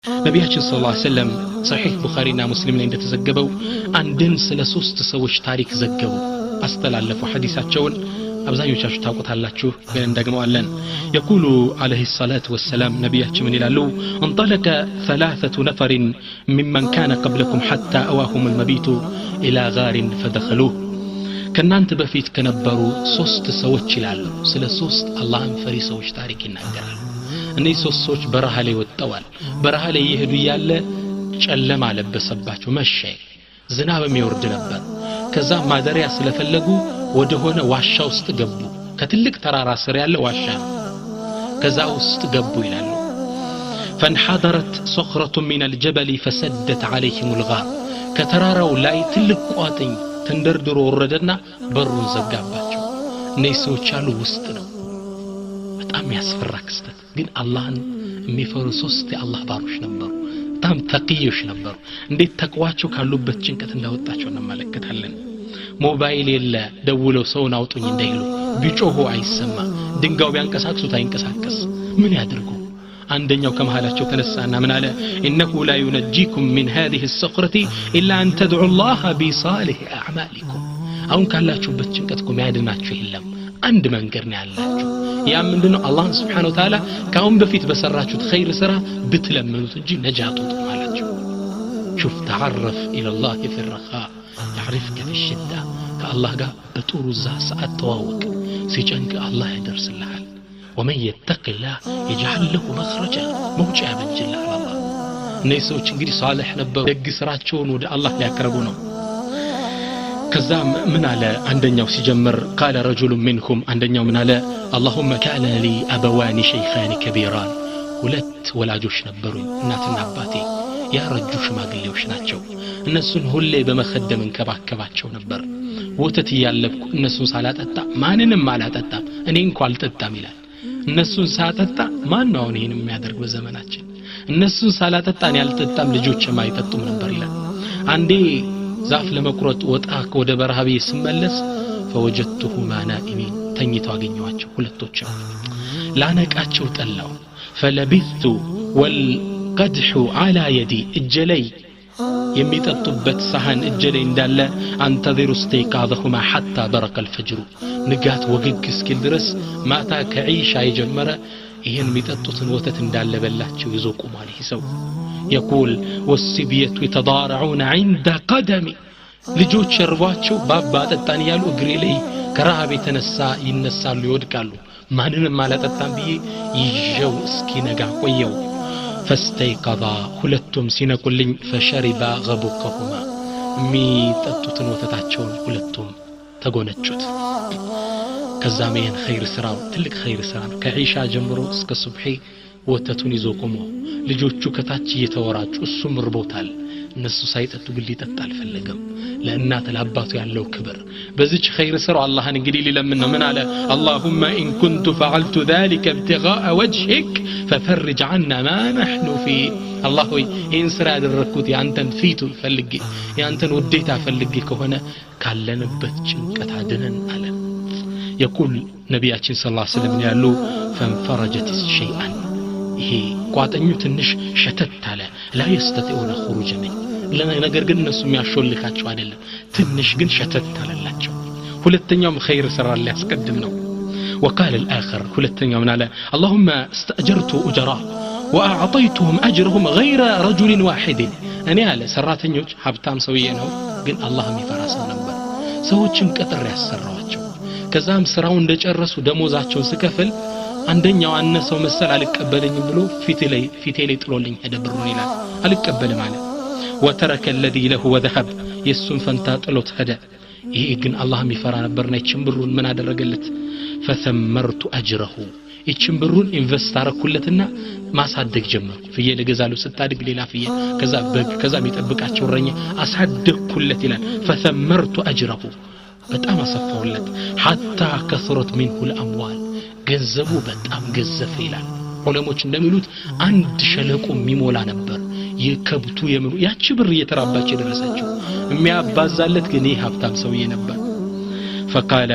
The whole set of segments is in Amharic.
ነብያችን ሰለላሁ ዐለይሂ ወሰለም ሰሒህ ቡኻሪና ሙስሊም ላይ እንደተዘገበው አንድን ስለ ሶስት ሰዎች ታሪክ ዘገቡ አስተላለፉ ሐዲሳቸውን አብዛኞቻችሁ ታውቁታላችሁ ግን እንደግመዋለን يقول عليه الصلاة والسلام ነብያችን ምን ይላሉ انطلق ثلاثة نفر ممن كان قبلكم حتى أواهم المبيت إلى غار فدخلوه ከናንተ በፊት ከነበሩ ሶስት ሰዎች ይላሉ ስለ ሶስት አላህን ፈሪ ሰዎች ታሪክ ይናገራሉ እነዚህ ሶስት ሰዎች በረሃ ላይ ወጣዋል በረሃ ላይ ይሄዱ ያለ ጨለማ ለበሰባቸው መሸ ዝናብም ይወርድ ነበር ከዛ ማደሪያ ስለፈለጉ ወደ ሆነ ዋሻ ውስጥ ገቡ ከትልቅ ተራራ ስር ያለ ዋሻ ከዛ ውስጥ ገቡ ይላሉ فانحدرت صخرة من الجبل فسدت عليهم الغار ከተራራው ላይ ትልቅ ቋጥኝ ተንደርድሮ ወረደና በሩን ዘጋባቸው እነዚህ ሰዎች ያሉ ውስጥ ነው በጣም ያስፈራ ክስተት ግን አላህን የሚፈሩ ሶስት የአላህ ባሮች ነበሩ በጣም ተቅዮች ነበሩ እንዴት ተቅዋቸው ካሉበት ጭንቀት እንዳወጣቸው እንመለከታለን ሞባይል የለ ደውለው ሰውን አውጡኝ እንዳይሉ ቢጮሁ አይሰማ ድንጋው ቢያንቀሳቅሱት አይንቀሳቀስ ምን ያድርጉ አንደኛው ከመሃላቸው ተነሳና ምን አለ انه لا ينجيكم من هذه الصخرة الا ان تدعوا الله بصالح اعمالكم አሁን ካላችሁበት ጭንቀት ቆም ያድናችሁ የለም አንድ መንገድ ነው ያላችሁ ያ ምንድነው አላህ Subhanahu Wa Ta'ala ካሁን በፊት በሰራችሁት ኸይር ስራ ብትለምኑት እንጂ ነጃቱ ተማላችሁ شوف تعرف الى الله في الرخاء يعرفك في الشدة كالله قال بطور الزعساء تواوك سيجنك الله يدرس اللحال ومن يتق الله يجعل له مخرجا موجع بنجل على الله نيسوش انجري صالح نبا دق سراتشون ودى الله ليكربونه كذا من على عندنا وسيجمر قال رجل منهم عندنا من على اللهم كان لي أبوان شيخان كبيران ولت ولا جوش نبرون ناتنا أباتي يا رجوش ما قليوش ناتشو እነሱን ሁሌ በመخدም እንከባከባቸው ነበር ወተት ያለብኩ እነሱን ሳላጠጣ ማንንም አላጠጣ እኔ እንኳን አልጠጣም ይላል እነሱን ሳጠጣ ማን ነው እኔን የሚያደርግ በዘመናችን እነሱን ሳላጠጣ እኔ አልጠጣም ልጆች የማይጠጡም ነበር ይላል አንዴ ዛፍ ለመቁረጥ ወጣ ወደ በረሃቤ ስመለስ فوجدتهما نائمين ተኝተው አገኘዋቸው ሁለቶች ላነቃቸው ጠላው فلبثت والقدح على يدي እጀለይ የሚጠጡበት ሳህን እጀሌ እንዳለ አንተዚሩ استيقاظهما حتى برق الفجر ንጋት ወግግ እስኪል ድረስ ማታ ከዒሻ የጀመረ ይሄን የሚጠጡትን ወተት እንዳለ በላቸው ይዞ ቆሟል ይሄ ሰው يقول والسبية يتضارعون عند قدمي ልጆች እርቧቸው ባባ ጠጣን ያሉ እግሬ ላይ ከረሃብ የተነሳ ይነሳሉ ይወድቃሉ ማንንም አላጠጣም ብዬ ይዤው እስኪነጋ ቆየው فاستيقظا ሁለቱም ሲነቁልኝ فشربا غبقهما የሚጠጡትን ወተታቸውን ሁለቱም ተጎነጩት ከዛም ይሄን ኸይር ስራው ትልቅ ኸይር ስራ ከዒሻ ጀምሮ እስከ ሱብሒ ወተቱን ይዞ ቆሞ ልጆቹ ከታች እየተወራጩ እሱም ርቦታል እነሱ ሳይጠጡ ግን ሊጠጣ አልፈለገም ለእናት ለአባቱ ያለው ክብር በዚች ኸይር ስራው አላህን እንግዲህ ሊለምን ነው ምን አለ اللهم ان كنت فعلت ذلك ابتغاء وجهك ففرج عنا ما نحن فيه الله ሆይ ይህን ስራ ያደረኩት ያንተን ፊቱ ፈልጌ ያንተን ውዴታ ፈልጌ ከሆነ ካለንበት ጭንቀት አድነን አለ يقول ነብያችን ሰለላሁ ዐለይሂ ወሰለም ያሉ فانفرجت شيئا ይሄ ቋጠኙ ትንሽ ሸተት አለ لا يستطيعون خروج منه ነገር ግን እነሱ የሚያሾልካቸው አይደለም ትንሽ ግን ሸተት አለላቸው ሁለተኛውም ኸይር ስራ ሊያስቀድም ነው وقال الآخر ሁለተኛው ምን አለ اللهم استأجرت أجراء وأعطيتهم أجرهم غير رجل واحد እኔ አለ ሰራተኞች ሀብታም ሰውዬ ነው ግን አላህ የሚፈራ ሰው ነበር ሰዎችን ቀጥሬ ያሰራዋቸው ከዛም ስራው እንደጨረሱ ደሞዛቸውን ስከፍል አንደኛው አነሰው መሰል አልቀበለኝም ብሎ ፊቴ ላይ ጥሎልኝ ሄደ ብሩን ይላል አልቀበልም አለ وترك الذي له وذهب የሱን ፈንታ ጥሎት ሄደ ይሄ ግን አላህ የሚፈራ ነበርና ይችን ብሩን ምን አደረገለት فثمرت أجره ይችን ብሩን ኢንቨስት አረኩለትና ማሳደግ ጀመርኩ ፍየል ገዛሉ ስታድግ ሌላ ፍየል ከዛ በግ ከዛ የሚጠብቃቸው ረኛ አሳደግኩለት ይላል فثمرت أجره በጣም አሰፋውለት حتى كثرت منه الأموال ገንዘቡ በጣም ገዘፈ ይላል ዑለሞች እንደሚሉት አንድ ሸለቆ የሚሞላ ነበር የከብቱ የምኑ ያቺ ብር እየተራባች የደረሰችው የሚያባዛለት ግን ይሄ ሀብታም ሰውዬ ነበር فقال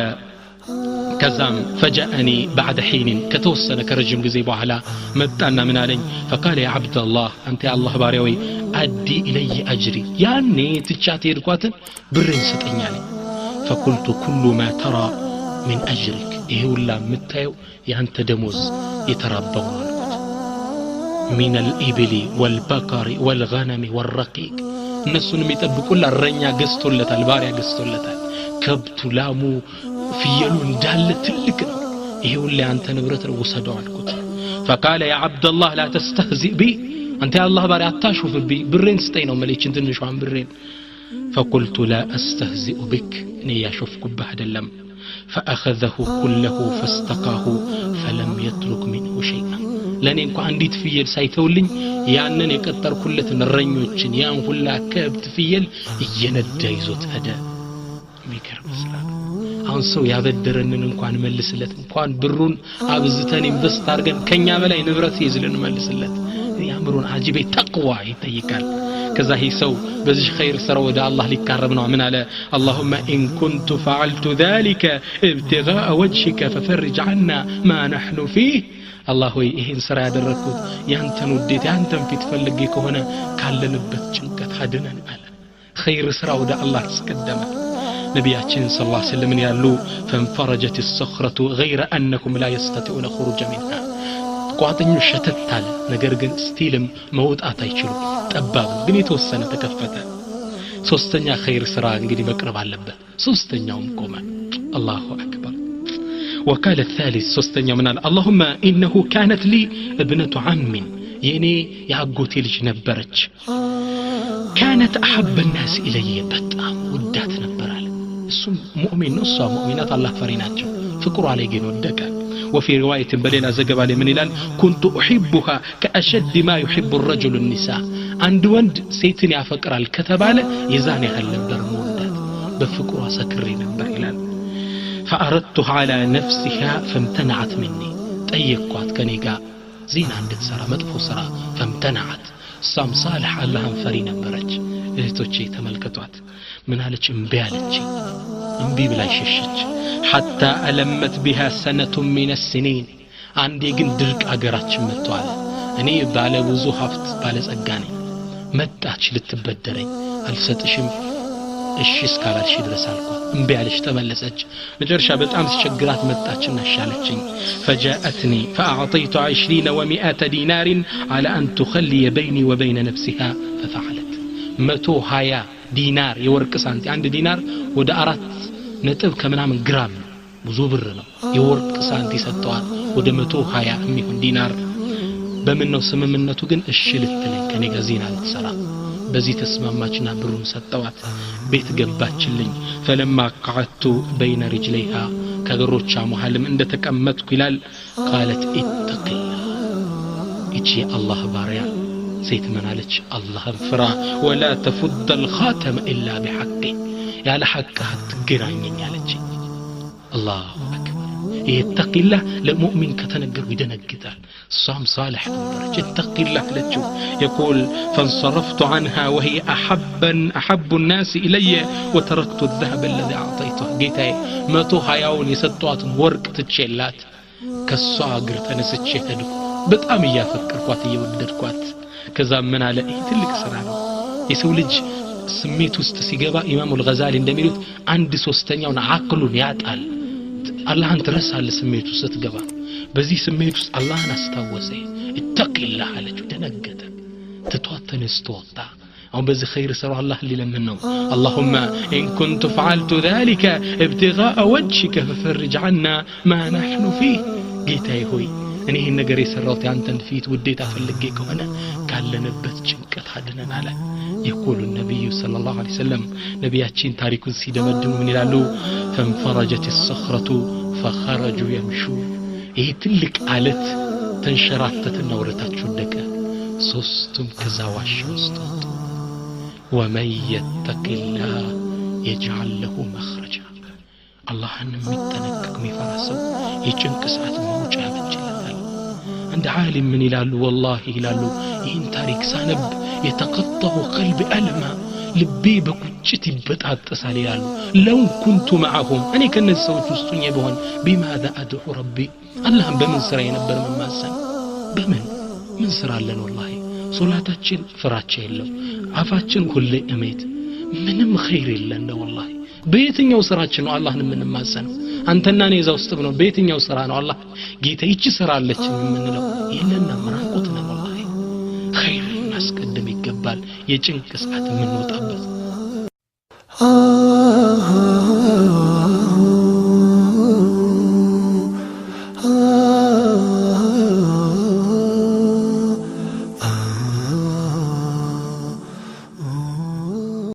كزام فجاءني بعد حين كتوسن كرجم غزي بኋላ መጣና ምን አለኝ فقال يا عبد الله انت يا الله ባሪያዊ ادي الي اجري ያኔ ትቻት ሄድኳትን ብሬን ስጠኝ አለኝ فقلت كل ما ترى من اجرك ይሄ ሁላ የምታየው ያንተ ደሞዝ የተራባው ነው من الابل والبقر والغنم والرقيق እነሱን የሚጠብቁላ እረኛ ገዝቶለታል ባሪያ ገዝቶለታል ከብቱ ላሙ ፍየሉ እንዳለ ትልቅ ነው ይሄ ሁሉ ያንተ ንብረት ነው ወሰደው አልኩት فقال يا عبد الله لا تستهزئ بي انت يا الله ባሪያ አታሹፍብኝ ብሬን ስጠኝ ነው መልእክት ትንሿን ብሬን فقلت لا استهزئ بك እኔ ያሾፍኩብህ አይደለም فاخذه كله فاستقاه فلم يترك منه شيئا ለኔ እንኳን አንዲት ፍየል ሳይተውልኝ ያንን የቀጠርኩለት እረኞችን ያን ሁላ ከብት ፍየል እየነዳ ይዞት ሄደ ሚከርም ሰላም አሁን ሰው ያበደረንን እንኳን መልስለት እንኳን ብሩን አብዝተን ኢንቨስት አድርገን ከኛ በላይ ንብረት ይዝልን መልስለት ያምሩን አጂቤ ተቅዋ ይጠይቃል ከዛ ይሄ ሰው በዚህ ኸይር ስራ ወደ አላህ ሊቃረብ ነው ምን አለ اللهم ان كنت فعلت ذلك ابتغاء وجهك ففرج عنا ما نحن فيه الله ሆይ ይሄን ስራ ያደረኩት ያንተን ውዴት ያንተን ፊት ፈልጌ ከሆነ ካለንበት ጭንቀት አድነን አለ ኸይር ስራ ወደ አላህ ተስቀደመ ነብያችን ሰለላሁ ዐለይሂ ወሰለም ያሉ فانفرجت الصخرة غير انكم لا يستطيعون خروج منها ቋጥኙ ሸተታለ ነገር ግን ስቲልም መውጣት አይችሉም ጠባብ ግን የተወሰነ ተከፈተ ሶስተኛ ኸይር ስራ እንግዲህ መቅረብ አለበት ሶስተኛውም ቆመ አላሁ አክበር وقال الثالث ሶስተኛው ምን አለ اللهم انه كانت لي ابنه عم የኔ ያጎቴ ልጅ ነበረች كانت احب الناس الي በጣም ወዳት ነበራል እሱም ሙእሚን ነው እሷ ሙእሚናት አላህ ፈሪናቸው ፍቅሩ አለኝ ግን ወደቀ وفي روايه بلينا زغبا لي من يلال كنت احبها كاشد ما يحب الرجل النساء عند وند سيتن ያፈቅራል ከተባለ የዛን ያህል ነበር ወዳት በፍቅሩ ሰክሬ ነበር ይላል فأردتها على نفسها فامتنعت مني ጠየቅኳት ከኔ ጋር ዚና እንድትሰራ መጥፎ ስራ فامتنعت ሳም صالح አላህን ፈሪ ነበረች እህቶቼ ተመልከቷት ምን አለች እምቢ አለች እምቢ ብላ ሸሸች حتى ألمت بها سنة من السنين አንዴ ግን ድርቅ አገራችን መጥቷል እኔ ባለ ብዙ ሀብት ባለ ጸጋ ነኝ መጣች ልትበደረኝ አልሰጥሽም እሺ እስካላልሽ ድረስ አልኳት እምቢ አለች ተመለሰች መጨረሻ በጣም ሲቸግራት መጣችና ሻለችኝ فجاءتني فأعطيت 20 و100 دينار على أن تخلي بيني وبين نفسها ففعلت 120 ዲናር የወርቅ ሳንቲ አንድ ዲናር ወደ 4 ነጥብ ከምናምን ግራም ብዙ ብር ነው የወርቅ ሳንቲ ሰጠዋት ወደ 120 የሚሆን ዲናር በምን ነው ስምምነቱ ግን እሺ ልትለኝ ከኔ ጋር ዚና ልትሰራ በዚህ ተስማማችና ብሩን ሰጠዋት ቤት ገባችልኝ فلما قعدت بين رجليها ከግሮቿ መሐልም እንደተቀመጥኩ ይላል قالت اتق الله እቺ አላህ ባሪያ ሴት ምናለች አላህን ፍራ ولا تفض الخاتم الا بحقه ያለ ሐቅ አትገናኘኝ አለች الله اكبر اتق الله للمؤمن كتنجر يدنجدال صام صالح ነበረች اتق الله ለችው يقول فانصرفت عنها وهي احب الناس الي وتركت الذهب الذي اعطيته ጌታዬ 120ውን የሰጧትን ወርቅ ትቼላት ከሷ እግር ተነስቼ ሄድኩ በጣም ያፈቀርኳት እየወደድኳት ከዛ ምን አለ ይሄ ትልቅ ስራ ነው የሰው ልጅ ስሜት ውስጥ ሲገባ ኢማሙ አልገዛሊ እንደሚሉት 1/3ኛውን አቅሉን ያጣል አላህን ትረሳለ ስሜት ውስጥ ስትገባ በዚህ ስሜት ውስጥ አላህን አስታወሰ اتقillah አለችው ደነገጠ ተቷተነስቶ ወጣ አሁን በዚህ ኸይር ስራ አላህ ሊለምን ነው اللهم ان كنت فعلت ذلك ابتغاء وجهك ففرج عنا ما نحن فيه ጌታዬ ሆይ እኔ ይሄን ነገር የሰራሁት ያንተን ፊት ውዴታ ፈልጌ ከሆነ ካለንበት ጭንቀት አድነን አለ يقول النبي صلى الله عليه وسلم ነብያችን ታሪኩን ሲደመድሙ ምን ይላሉ فانفرجت الصخرة فخرجوا يمشون ይሄ ትልቅ አለት ተንሸራተተና ወረታች ወደቀ ሶስቱም ከዛ ዋሻ ውስጥ ወጡ ومن يتق الله يجعل له مخرجا አላህን የሚጠነቀቅ የሚፈራሰው የጭንቅ ሰዓት መውጫ ያበጅለታል عند عالم من ይላሉ والله ይላሉ ይህን ታሪክ ሳነብ يتقطع قلب ألما ልቤ በቁጭት ይበጣጠሳል ይላሉ ለው ኩንቱ معهم እኔ ከነዚህ ሰዎች ውስጥ ሆኜ በሆን بماذا ادعو ربي አላህን በምን ስራ የነበር መማሰን ምን ስራ አለን والله ሶላታችን ፍራቻ የለው አፋችን ሁሌ እሜት ምንም ኸይር የለን والله በየትኛው ስራችን ነው አላህን የምንማሰነው አንተና እኔ እዛ ውስጥ ነው በየትኛው ስራ ነው አላህ ጌታ ይቺ ስራ አለች የምንለው የለና መራቆት ነው والله ኸይር እናስቀድም ይገባል የጭንቅ ሰዓት የምንወጣበት